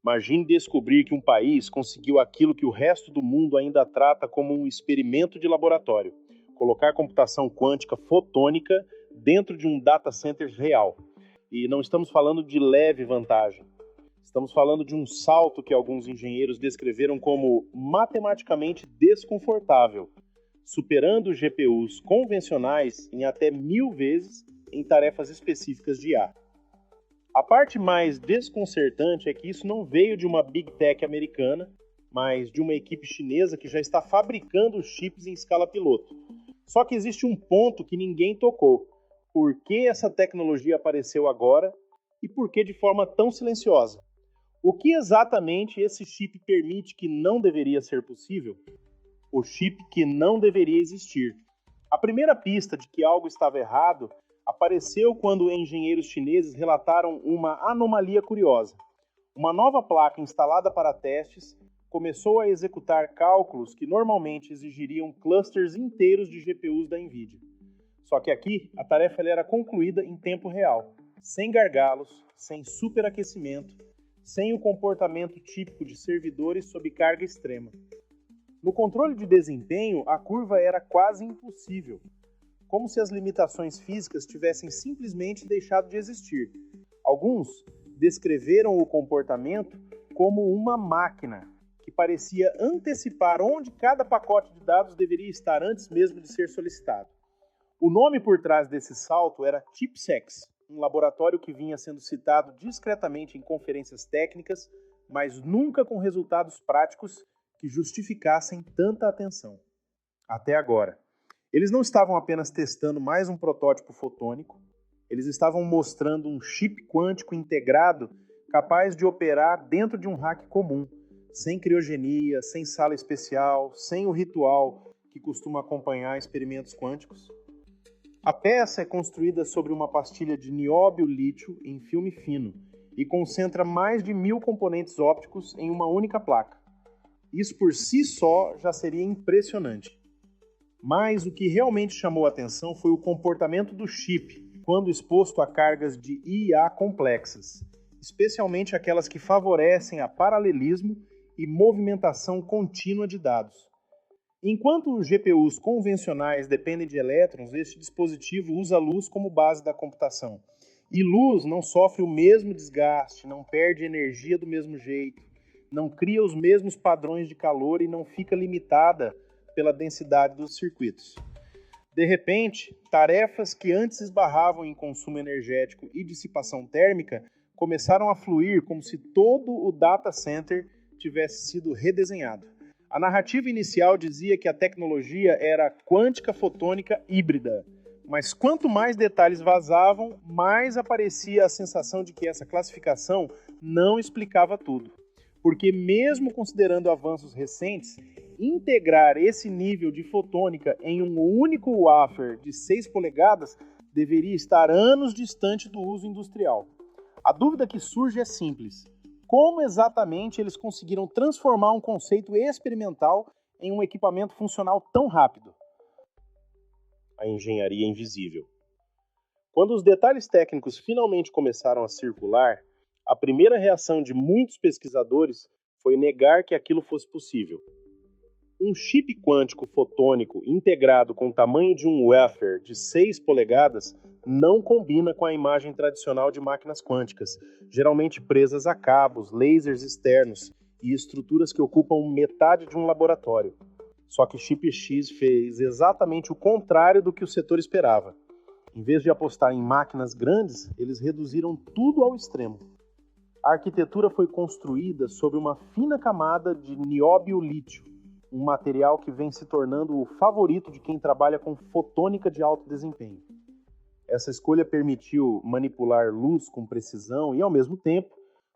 Imagine descobrir que um país conseguiu aquilo que o resto do mundo ainda trata como um experimento de laboratório: colocar computação quântica fotônica dentro de um data center real. E não estamos falando de leve vantagem. Estamos falando de um salto que alguns engenheiros descreveram como matematicamente desconfortável, superando GPUs convencionais em até 1000 vezes em tarefas específicas de IA. A parte mais desconcertante é que isso não veio de uma Big Tech americana, mas de uma equipe chinesa que já está fabricando os chips em escala piloto. Só que existe um ponto que ninguém tocou. Por que essa tecnologia apareceu agora e por que de forma tão silenciosa? O que exatamente esse chip permite que não deveria ser possível? O chip que não deveria existir. A primeira pista de que algo estava errado apareceu quando engenheiros chineses relataram uma anomalia curiosa. Uma nova placa instalada para testes começou a executar cálculos que normalmente exigiriam clusters inteiros de GPUs da NVIDIA. Só que aqui a tarefa era concluída em tempo real, sem gargalos, sem superaquecimento, sem o comportamento típico de servidores sob carga extrema. No controle de desempenho, a curva era quase impossível, como se as limitações físicas tivessem simplesmente deixado de existir. Alguns descreveram o comportamento como uma máquina, que parecia antecipar onde cada pacote de dados deveria estar antes mesmo de ser solicitado. O nome por trás desse salto era ChipSex, um laboratório que vinha sendo citado discretamente em conferências técnicas, mas nunca com resultados práticos que justificassem tanta atenção. Até agora. Eles não estavam apenas testando mais um protótipo fotônico, eles estavam mostrando um chip quântico integrado capaz de operar dentro de um rack comum, sem criogenia, sem sala especial, sem o ritual que costuma acompanhar experimentos quânticos. A peça é construída sobre uma pastilha de nióbio-lítio em filme fino e concentra mais de 1000 componentes ópticos em uma única placa. Isso por si só já seria impressionante. Mas o que realmente chamou a atenção foi o comportamento do chip quando exposto a cargas de IA complexas, especialmente aquelas que favorecem a paralelismo e movimentação contínua de dados. Enquanto os GPUs convencionais dependem de elétrons, este dispositivo usa luz como base da computação. E luz não sofre o mesmo desgaste, não perde energia do mesmo jeito, não cria os mesmos padrões de calor e não fica limitada pela densidade dos circuitos. De repente, tarefas que antes esbarravam em consumo energético e dissipação térmica começaram a fluir como se todo o data center tivesse sido redesenhado. A narrativa inicial dizia que a tecnologia era quântica fotônica híbrida, mas quanto mais detalhes vazavam, mais aparecia a sensação de que essa classificação não explicava tudo. Porque mesmo considerando avanços recentes, integrar esse nível de fotônica em um único wafer de 6 polegadas deveria estar anos distante do uso industrial. A dúvida que surge é simples. Como exatamente eles conseguiram transformar um conceito experimental em um equipamento funcional tão rápido? A engenharia invisível. Quando os detalhes técnicos finalmente começaram a circular, a primeira reação de muitos pesquisadores foi negar que aquilo fosse possível. Um chip quântico fotônico integrado com o tamanho de um wafer de 6 polegadas não combina com a imagem tradicional de máquinas quânticas, geralmente presas a cabos, lasers externos e estruturas que ocupam metade de um laboratório. Só que Chip X fez exatamente o contrário do que o setor esperava. Em vez de apostar em máquinas grandes, eles reduziram tudo ao extremo. A arquitetura foi construída sobre uma fina camada de nióbio-lítio, um material que vem se tornando o favorito de quem trabalha com fotônica de alto desempenho. Essa escolha permitiu manipular luz com precisão e, ao mesmo tempo,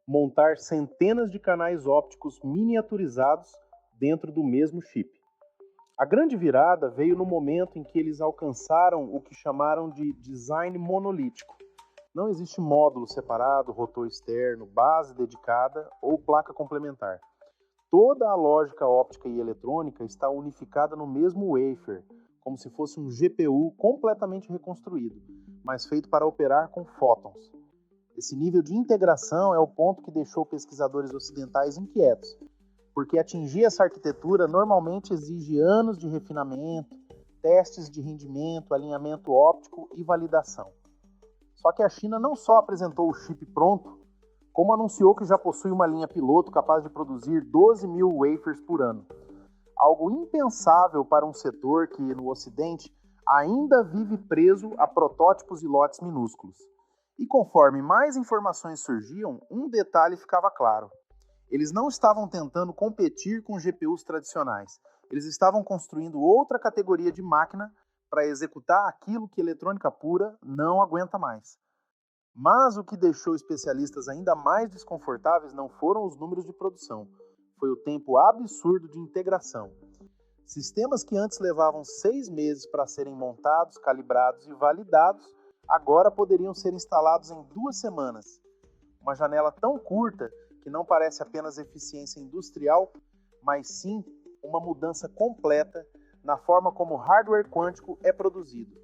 montar centenas de canais ópticos miniaturizados dentro do mesmo chip. A grande virada veio no momento em que eles alcançaram o que chamaram de design monolítico. Não existe módulo separado, rotor externo, base dedicada ou placa complementar. Toda a lógica óptica e eletrônica está unificada no mesmo wafer, como se fosse um GPU completamente reconstruído, mas feito para operar com fótons. Esse nível de integração é o ponto que deixou pesquisadores ocidentais inquietos, porque atingir essa arquitetura normalmente exige anos de refinamento, testes de rendimento, alinhamento óptico e validação. Só que a China não só apresentou o chip pronto, como anunciou que já possui uma linha piloto capaz de produzir 12 mil wafers por ano. Algo impensável para um setor que, no Ocidente, ainda vive preso a protótipos e lotes minúsculos. E conforme mais informações surgiam, um detalhe ficava claro. Eles não estavam tentando competir com GPUs tradicionais. Eles estavam construindo outra categoria de máquina para executar aquilo que eletrônica pura não aguenta mais. Mas o que deixou especialistas ainda mais desconfortáveis não foram os números de produção, foi o tempo absurdo de integração. Sistemas que antes levavam 6 meses para serem montados, calibrados e validados, agora poderiam ser instalados em 2 semanas. Uma janela tão curta que não parece apenas eficiência industrial, mas sim uma mudança completa na forma como o hardware quântico é produzido.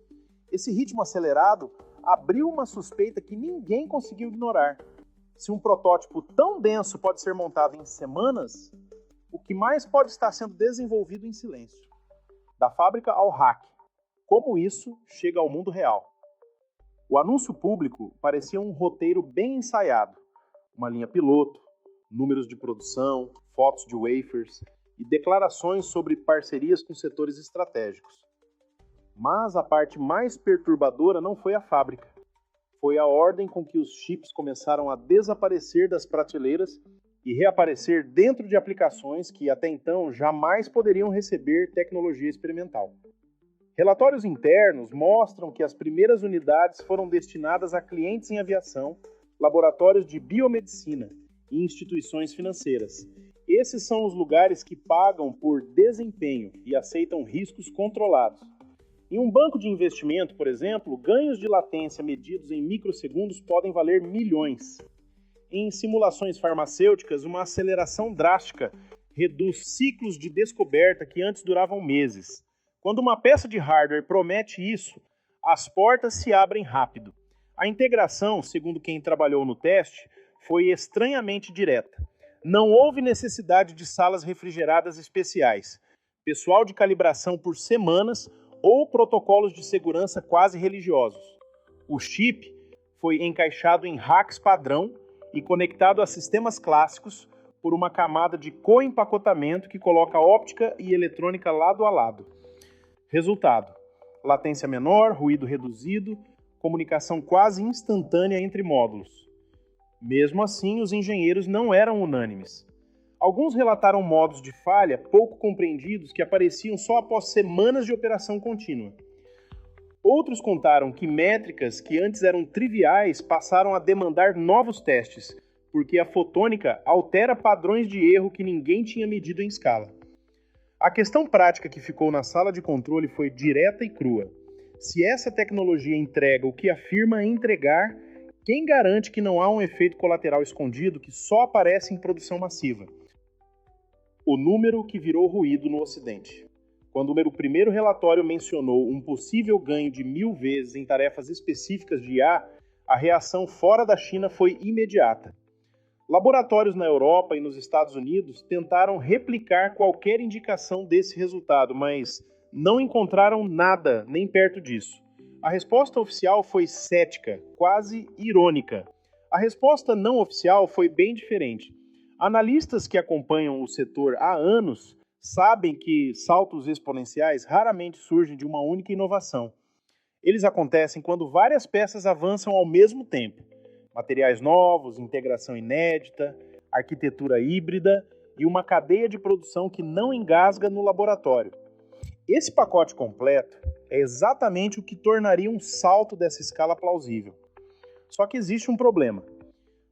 Esse ritmo acelerado abriu uma suspeita que ninguém conseguiu ignorar. Se um protótipo tão denso pode ser montado em semanas, o que mais pode estar sendo desenvolvido em silêncio? Da fábrica ao rack. Como isso chega ao mundo real? O anúncio público parecia um roteiro bem ensaiado. Uma linha piloto, números de produção, fotos de wafers e declarações sobre parcerias com setores estratégicos. Mas a parte mais perturbadora não foi a fábrica. Foi a ordem com que os chips começaram a desaparecer das prateleiras e reaparecer dentro de aplicações que até então jamais poderiam receber tecnologia experimental. Relatórios internos mostram que as primeiras unidades foram destinadas a clientes em aviação, laboratórios de biomedicina e instituições financeiras. Esses são os lugares que pagam por desempenho e aceitam riscos controlados. Em um banco de investimento, por exemplo, ganhos de latência medidos em microsegundos podem valer milhões. Em simulações farmacêuticas, uma aceleração drástica reduz ciclos de descoberta que antes duravam meses. Quando uma peça de hardware promete isso, as portas se abrem rápido. A integração, segundo quem trabalhou no teste, foi estranhamente direta. Não houve necessidade de salas refrigeradas especiais, pessoal de calibração por semanas ou protocolos de segurança quase religiosos. O chip foi encaixado em racks padrão e conectado a sistemas clássicos por uma camada de coempacotamento que coloca óptica e eletrônica lado a lado. Resultado: latência menor, ruído reduzido, comunicação quase instantânea entre módulos. Mesmo assim, os engenheiros não eram unânimes. Alguns relataram modos de falha pouco compreendidos que apareciam só após semanas de operação contínua. Outros contaram que métricas que antes eram triviais passaram a demandar novos testes, porque a fotônica altera padrões de erro que ninguém tinha medido em escala. A questão prática que ficou na sala de controle foi direta e crua. Se essa tecnologia entrega o que afirma entregar, quem garante que não há um efeito colateral escondido que só aparece em produção massiva? O número que virou ruído no Ocidente. Quando o primeiro relatório mencionou um possível ganho de 1000 vezes em tarefas específicas de IA, a reação fora da China foi imediata. Laboratórios na Europa e nos Estados Unidos tentaram replicar qualquer indicação desse resultado, mas não encontraram nada nem perto disso. A resposta oficial foi cética, quase irônica. A resposta não oficial foi bem diferente. Analistas que acompanham o setor há anos sabem que saltos exponenciais raramente surgem de uma única inovação. Eles acontecem quando várias peças avançam ao mesmo tempo. Materiais novos, integração inédita, arquitetura híbrida e uma cadeia de produção que não engasga no laboratório. Esse pacote completo é exatamente o que tornaria um salto dessa escala plausível. Só que existe um problema.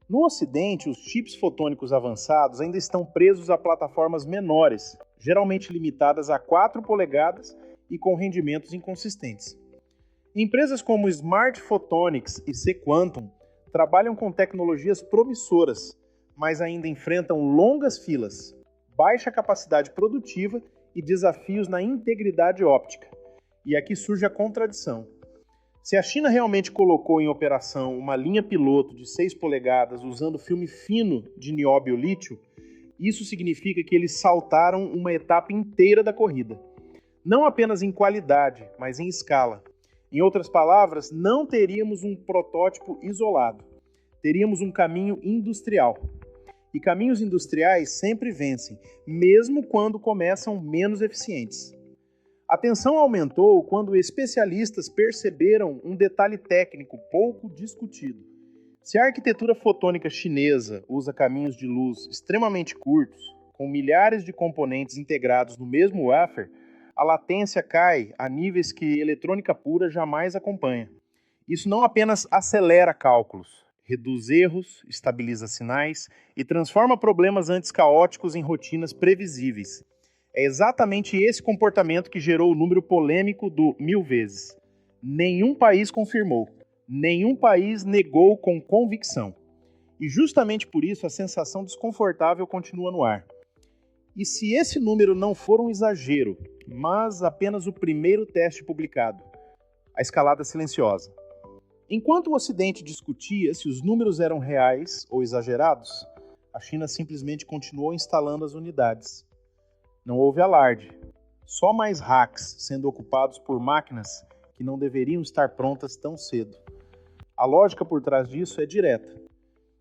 No Ocidente, os chips fotônicos avançados ainda estão presos a plataformas menores, geralmente limitadas a 4 polegadas e com rendimentos inconsistentes. Empresas como Smart Photonics e Sequantum trabalham com tecnologias promissoras, mas ainda enfrentam longas filas, baixa capacidade produtiva e desafios na integridade óptica. E aqui surge a contradição. Se a China realmente colocou em operação uma linha piloto de 6 polegadas usando filme fino de nióbio lítio, isso significa que eles saltaram uma etapa inteira da corrida. Não apenas em qualidade, mas em escala. Em outras palavras, não teríamos um protótipo isolado. Teríamos um caminho industrial. E caminhos industriais sempre vencem, mesmo quando começam menos eficientes. A tensão aumentou quando especialistas perceberam um detalhe técnico pouco discutido. Se a arquitetura fotônica chinesa usa caminhos de luz extremamente curtos, com milhares de componentes integrados no mesmo wafer, a latência cai a níveis que eletrônica pura jamais acompanha. Isso não apenas acelera cálculos, reduz erros, estabiliza sinais e transforma problemas antes caóticos em rotinas previsíveis. É exatamente esse comportamento que gerou o número polêmico do 1000 vezes. Nenhum país confirmou, nenhum país negou com convicção. E justamente por isso a sensação desconfortável continua no ar. E se esse número não for um exagero, mas apenas o primeiro teste publicado? A escalada silenciosa. Enquanto o Ocidente discutia se os números eram reais ou exagerados, a China simplesmente continuou instalando as unidades. Não houve alarde, só mais racks sendo ocupados por máquinas que não deveriam estar prontas tão cedo. A lógica por trás disso é direta.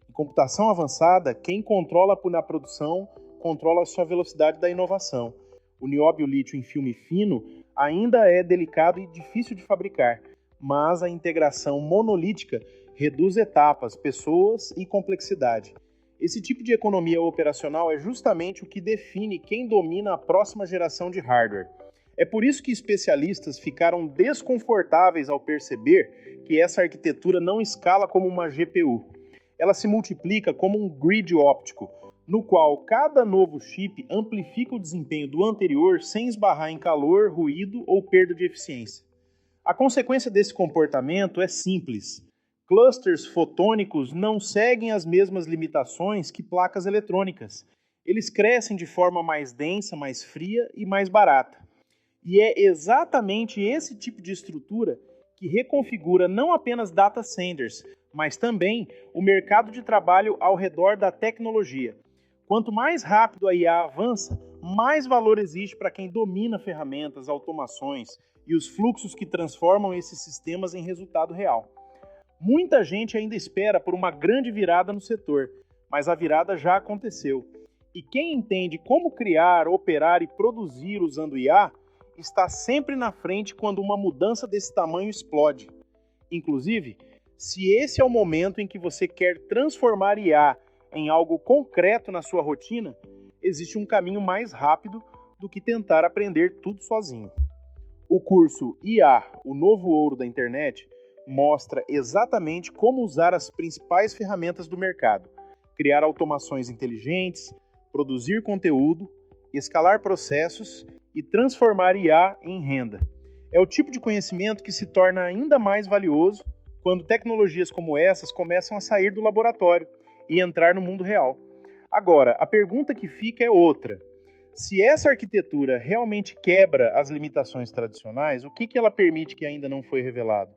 Em computação avançada, quem controla na produção controla a sua velocidade da inovação. O nióbio lítio em filme fino ainda é delicado e difícil de fabricar, mas a integração monolítica reduz etapas, pessoas e complexidade. Esse tipo de economia operacional é justamente o que define quem domina a próxima geração de hardware. É por isso que especialistas ficaram desconfortáveis ao perceber que essa arquitetura não escala como uma GPU. Ela se multiplica como um grid óptico, no qual cada novo chip amplifica o desempenho do anterior sem esbarrar em calor, ruído ou perda de eficiência. A consequência desse comportamento é simples. Clusters fotônicos não seguem as mesmas limitações que placas eletrônicas. Eles crescem de forma mais densa, mais fria e mais barata. E é exatamente esse tipo de estrutura que reconfigura não apenas data centers, mas também o mercado de trabalho ao redor da tecnologia. Quanto mais rápido a IA avança, mais valor existe para quem domina ferramentas, automações e os fluxos que transformam esses sistemas em resultado real. Muita gente ainda espera por uma grande virada no setor, mas a virada já aconteceu. E quem entende como criar, operar e produzir usando IA está sempre na frente quando uma mudança desse tamanho explode. Inclusive, se esse é o momento em que você quer transformar IA em algo concreto na sua rotina, existe um caminho mais rápido do que tentar aprender tudo sozinho. O curso IA, o novo ouro da internet, mostra exatamente como usar as principais ferramentas do mercado, criar automações inteligentes, produzir conteúdo, escalar processos e transformar IA em renda. É o tipo de conhecimento que se torna ainda mais valioso quando tecnologias como essas começam a sair do laboratório e entrar no mundo real. Agora, a pergunta que fica é outra. Se essa arquitetura realmente quebra as limitações tradicionais, o que ela permite que ainda não foi revelado?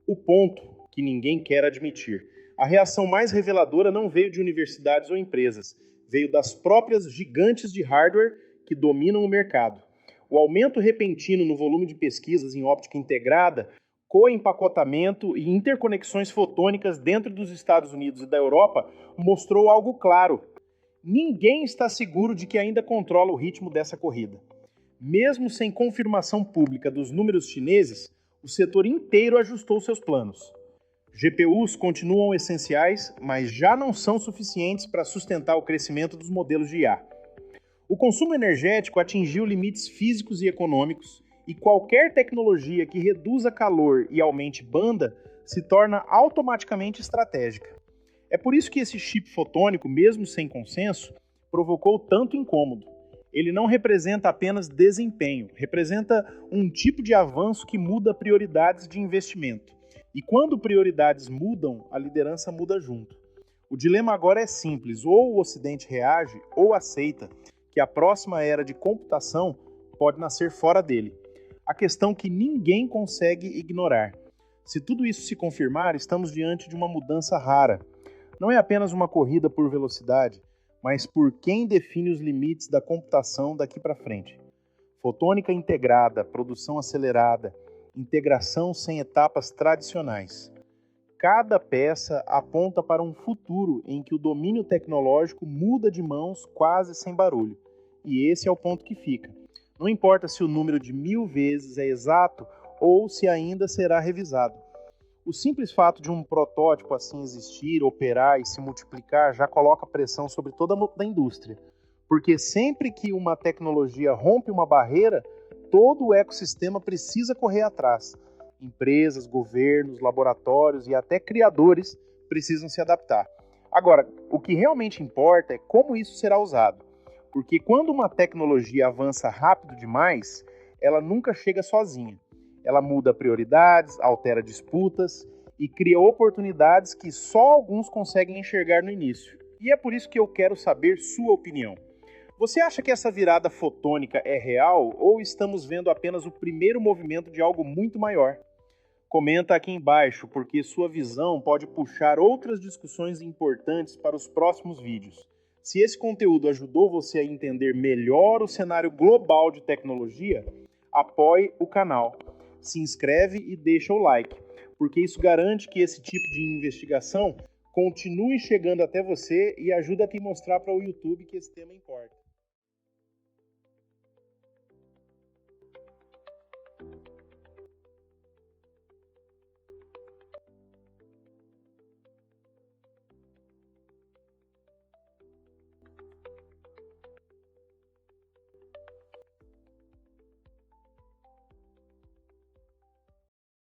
O ponto que ninguém quer admitir. A reação mais reveladora não veio de universidades ou empresas, veio das próprias gigantes de hardware que dominam o mercado. O aumento repentino no volume de pesquisas em óptica integrada, coempacotamento e interconexões fotônicas dentro dos Estados Unidos e da Europa mostrou algo claro. Ninguém está seguro de que ainda controla o ritmo dessa corrida. Mesmo sem confirmação pública dos números chineses, o setor inteiro ajustou seus planos. GPUs continuam essenciais, mas já não são suficientes para sustentar o crescimento dos modelos de IA. O consumo energético atingiu limites físicos e econômicos, e qualquer tecnologia que reduza calor e aumente banda se torna automaticamente estratégica. É por isso que esse chip fotônico, mesmo sem consenso, provocou tanto incômodo. Ele não representa apenas desempenho, representa um tipo de avanço que muda prioridades de investimento. E quando prioridades mudam, a liderança muda junto. O dilema agora é simples, ou o Ocidente reage ou aceita que a próxima era de computação pode nascer fora dele. A questão que ninguém consegue ignorar. Se tudo isso se confirmar, estamos diante de uma mudança rara. Não é apenas uma corrida por velocidade, mas por quem define os limites da computação daqui para frente. Fotônica integrada, produção acelerada, integração sem etapas tradicionais. Cada peça aponta para um futuro em que o domínio tecnológico muda de mãos quase sem barulho. E esse é o ponto que fica. Não importa se o número de 1000 vezes é exato ou se ainda será revisado. O simples fato de um protótipo assim existir, operar e se multiplicar já coloca pressão sobre toda a indústria. Porque sempre que uma tecnologia rompe uma barreira, todo o ecossistema precisa correr atrás. Empresas, governos, laboratórios e até criadores precisam se adaptar. Agora, o que realmente importa é como isso será usado. Porque quando uma tecnologia avança rápido demais, ela nunca chega sozinha. Ela muda prioridades, altera disputas e cria oportunidades que só alguns conseguem enxergar no início. E é por isso que eu quero saber sua opinião. Você acha que essa virada fotônica é real ou estamos vendo apenas o primeiro movimento de algo muito maior? Comenta aqui embaixo, porque sua visão pode puxar outras discussões importantes para os próximos vídeos. Se esse conteúdo ajudou você a entender melhor o cenário global de tecnologia, apoie o canal, se inscreve e deixa o like, porque isso garante que esse tipo de investigação continue chegando até você e ajuda a te mostrar para o YouTube que esse tema importa.